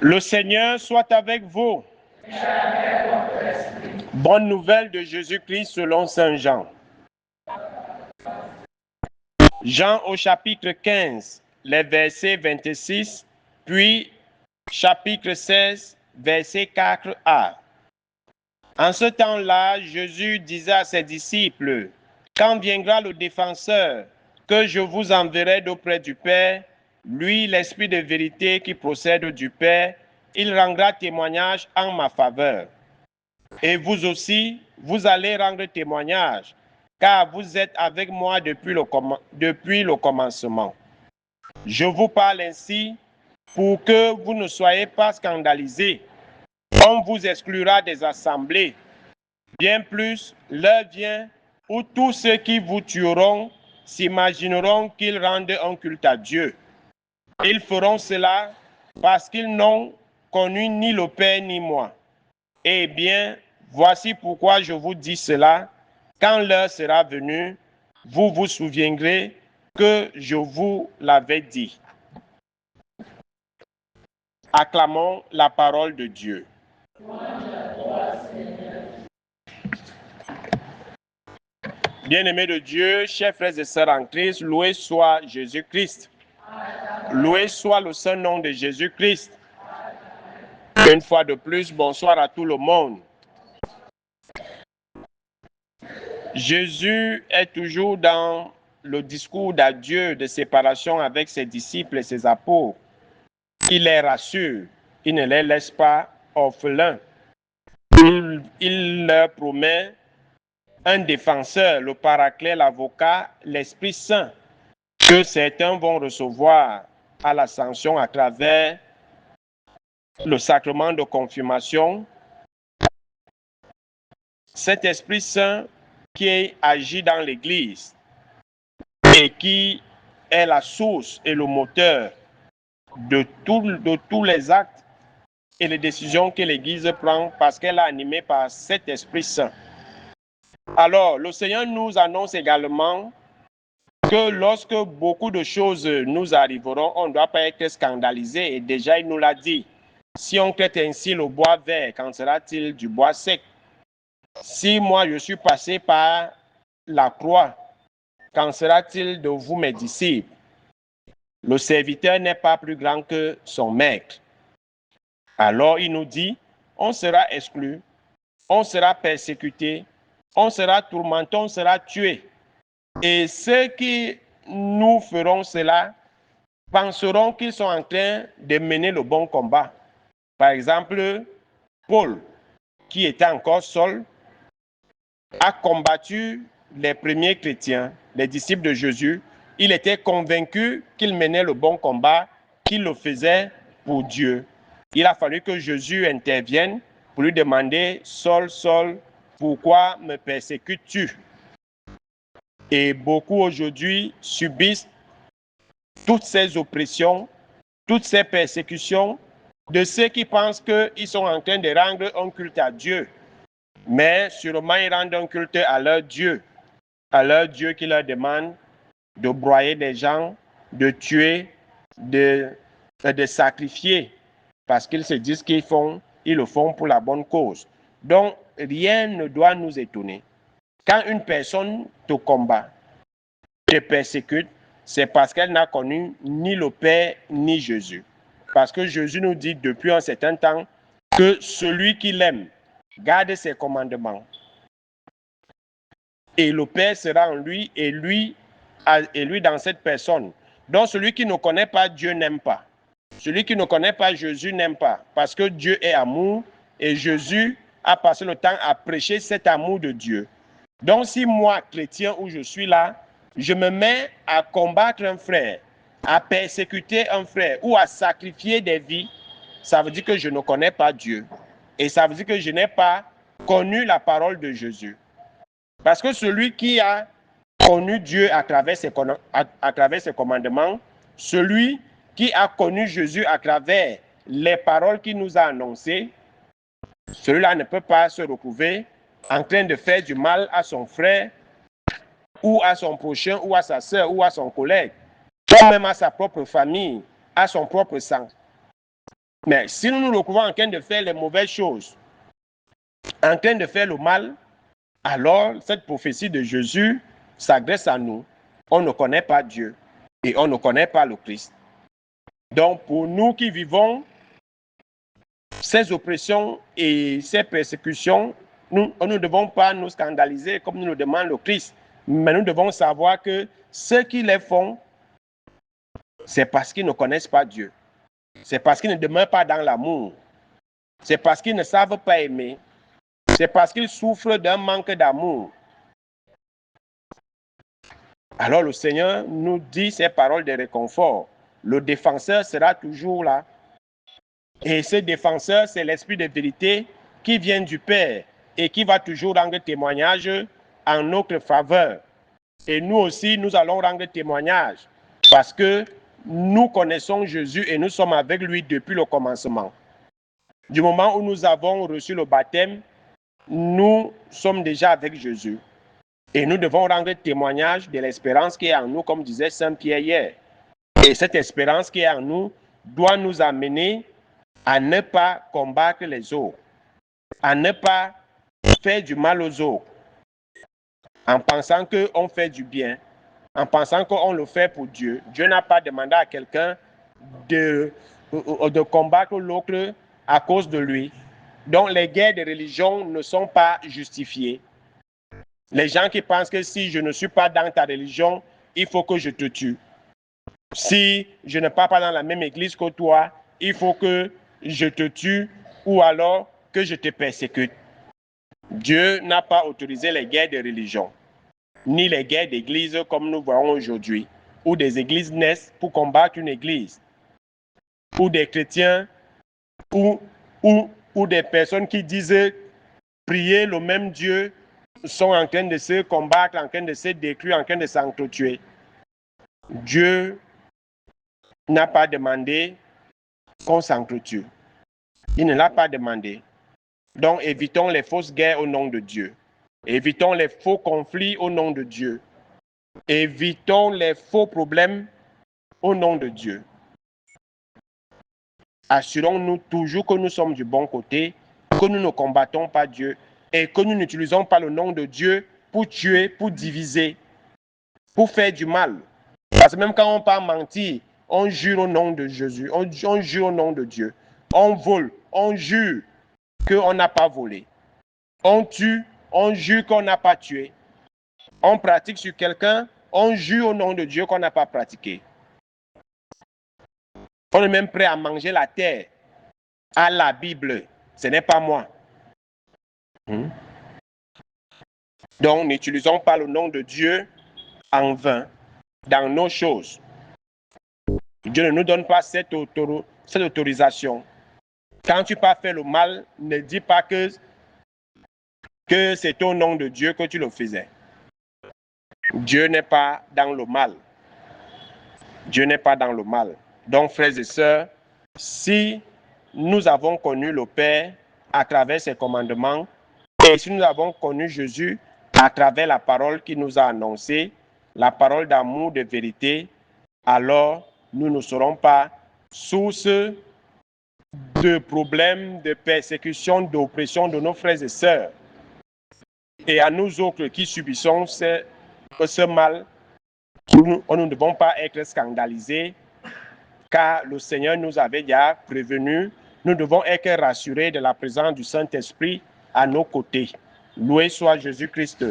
Le Seigneur soit avec vous. Bonne nouvelle de Jésus-Christ selon Saint Jean. Jean au chapitre 15, les versets 26, puis chapitre 16, verset 4a. En ce temps-là, Jésus disait à ses disciples, « Quand viendra le défenseur que je vous enverrai d'auprès du Père, lui, l'Esprit de vérité qui procède du Père, il rendra témoignage en ma faveur. Et vous aussi, vous allez rendre témoignage, car vous êtes avec moi depuis le commencement. Je vous parle ainsi pour que vous ne soyez pas scandalisés. On vous exclura des assemblées. Bien plus, l'heure vient où tous ceux qui vous tueront s'imagineront qu'ils rendent un culte à Dieu. Ils feront cela parce qu'ils n'ont connu ni le Père ni moi. Eh bien, voici pourquoi je vous dis cela. Quand l'heure sera venue, vous vous souviendrez que je vous l'avais dit. Acclamons la parole de Dieu. Bien-aimés de Dieu, chers frères et sœurs en Christ, loué soit Jésus-Christ. Loué soit le saint nom de Jésus-Christ. Une fois de plus, bonsoir à tout le monde. Jésus est toujours dans le discours d'adieu, de séparation avec ses disciples et ses apôtres. Il les rassure, il ne les laisse pas orphelins. Il leur promet un défenseur, le paraclet, l'avocat, l'Esprit Saint, que certains vont recevoir à l'ascension à travers le sacrement de confirmation. Cet Esprit Saint qui agit dans l'Église et qui est la source et le moteur de tous les actes et les décisions que l'Église prend parce qu'elle est animée par cet Esprit Saint. Alors, le Seigneur nous annonce également que lorsque beaucoup de choses nous arriveront, on ne doit pas être scandalisé. Et déjà, il nous l'a dit. Si on traite ainsi le bois vert, qu'en sera-t-il du bois sec? Si moi, je suis passé par la croix, qu'en sera-t-il de vous, mes disciples? Le serviteur n'est pas plus grand que son maître. Alors, il nous dit, on sera exclu, on sera persécuté, on sera tourmenté, on sera tué. Et ceux qui nous feront cela penseront qu'ils sont en train de mener le bon combat. Par exemple, Paul, qui était encore seul, a combattu les premiers chrétiens, les disciples de Jésus. Il était convaincu qu'il menait le bon combat, qu'il le faisait pour Dieu. Il a fallu que Jésus intervienne pour lui demander, Saul, Saul, pourquoi me persécutes-tu? Et beaucoup aujourd'hui subissent toutes ces oppressions, toutes ces persécutions de ceux qui pensent qu'ils sont en train de rendre un culte à Dieu. Mais sûrement ils rendent un culte à leur Dieu qui leur demande de broyer des gens, de tuer, de sacrifier, parce qu'ils se disent ils le font pour la bonne cause. Donc, rien ne doit nous étonner. Quand une personne te combat, te persécute, c'est parce qu'elle n'a connu ni le Père ni Jésus. Parce que Jésus nous dit depuis un certain temps que celui qui l'aime garde ses commandements. Et le Père sera en lui et lui dans cette personne. Donc celui qui ne connaît pas Dieu n'aime pas. Celui qui ne connaît pas Jésus n'aime pas. Parce que Dieu est amour et Jésus a passé le temps à prêcher cet amour de Dieu. Donc si moi, chrétien, où je suis là, je me mets à combattre un frère, à persécuter un frère ou à sacrifier des vies, ça veut dire que je ne connais pas Dieu. Et ça veut dire que je n'ai pas connu la parole de Jésus. Parce que celui qui a connu Dieu à travers ses commandements, celui qui a connu Jésus à travers les paroles qu'il nous a annoncées, celui-là ne peut pas se retrouver en train de faire du mal à son frère ou à son prochain ou à sa sœur ou à son collègue, ou même à sa propre famille, à son propre sang. Mais si nous nous retrouvons en train de faire les mauvaises choses, en train de faire le mal, alors cette prophétie de Jésus s'adresse à nous. On ne connaît pas Dieu et on ne connaît pas le Christ. Donc pour nous qui vivons ces oppressions et ces persécutions, nous ne devons pas nous scandaliser comme nous le demande le Christ. Mais nous devons savoir que ceux qui les font, c'est parce qu'ils ne connaissent pas Dieu. C'est parce qu'ils ne demeurent pas dans l'amour. C'est parce qu'ils ne savent pas aimer. C'est parce qu'ils souffrent d'un manque d'amour. Alors le Seigneur nous dit ces paroles de réconfort. Le défenseur sera toujours là. Et ce défenseur, c'est l'esprit de vérité qui vient du Père et qui va toujours rendre témoignage en notre faveur. Et nous aussi, nous allons rendre témoignage parce que nous connaissons Jésus et nous sommes avec lui depuis le commencement. Du moment où nous avons reçu le baptême, nous sommes déjà avec Jésus. Et nous devons rendre témoignage de l'espérance qui est en nous, comme disait Saint Pierre hier. Et cette espérance qui est en nous doit nous amener à ne pas combattre les autres, à ne pas faire du mal aux autres, en pensant qu'on fait du bien, en pensant qu'on le fait pour Dieu. Dieu n'a pas demandé à quelqu'un de combattre l'autre à cause de lui. Donc les guerres de religion ne sont pas justifiées. Les gens qui pensent que si je ne suis pas dans ta religion, il faut que je te tue. Si je ne pars pas dans la même église que toi, il faut que je te tue ou alors que je te persécute. Dieu n'a pas autorisé les guerres de religion, ni les guerres d'église comme nous voyons aujourd'hui, où des églises naissent pour combattre une église, où des chrétiens ou des personnes qui disent prier le même Dieu sont en train de se combattre, en train de se détruire, en train de s'entretuer. Dieu n'a pas demandé qu'on s'entretue. Il ne l'a pas demandé. Donc évitons les fausses guerres au nom de Dieu. Évitons les faux conflits au nom de Dieu. Évitons les faux problèmes au nom de Dieu. Assurons-nous toujours que nous sommes du bon côté, que nous ne combattons pas Dieu et que nous n'utilisons pas le nom de Dieu pour tuer, pour diviser, pour faire du mal. Parce que même quand on part mentir, on jure au nom de Jésus, on jure au nom de Dieu. On vole, on jure qu'on n'a pas volé. On tue, on jure qu'on n'a pas tué. On pratique sur quelqu'un, on jure au nom de Dieu qu'on n'a pas pratiqué. On est même prêt à manger la terre à la Bible. Ce n'est pas moi. Donc, n'utilisons pas le nom de Dieu en vain dans nos choses. Dieu ne nous donne pas cette autorisation. Quand tu pas fait le mal, ne dis pas que c'est au nom de Dieu que tu le faisais. Dieu n'est pas dans le mal. Dieu n'est pas dans le mal. Donc, frères et sœurs, si nous avons connu le Père à travers ses commandements, et si nous avons connu Jésus à travers la parole qu'il nous a annoncée, la parole d'amour, de vérité, alors nous ne serons pas source de problèmes, de persécutions, d'oppression de nos frères et sœurs. Et à nous autres qui subissons ce mal, nous ne devons pas être scandalisés, car le Seigneur nous avait déjà prévenus. Nous devons être rassurés de la présence du Saint-Esprit à nos côtés. Loué soit Jésus-Christ.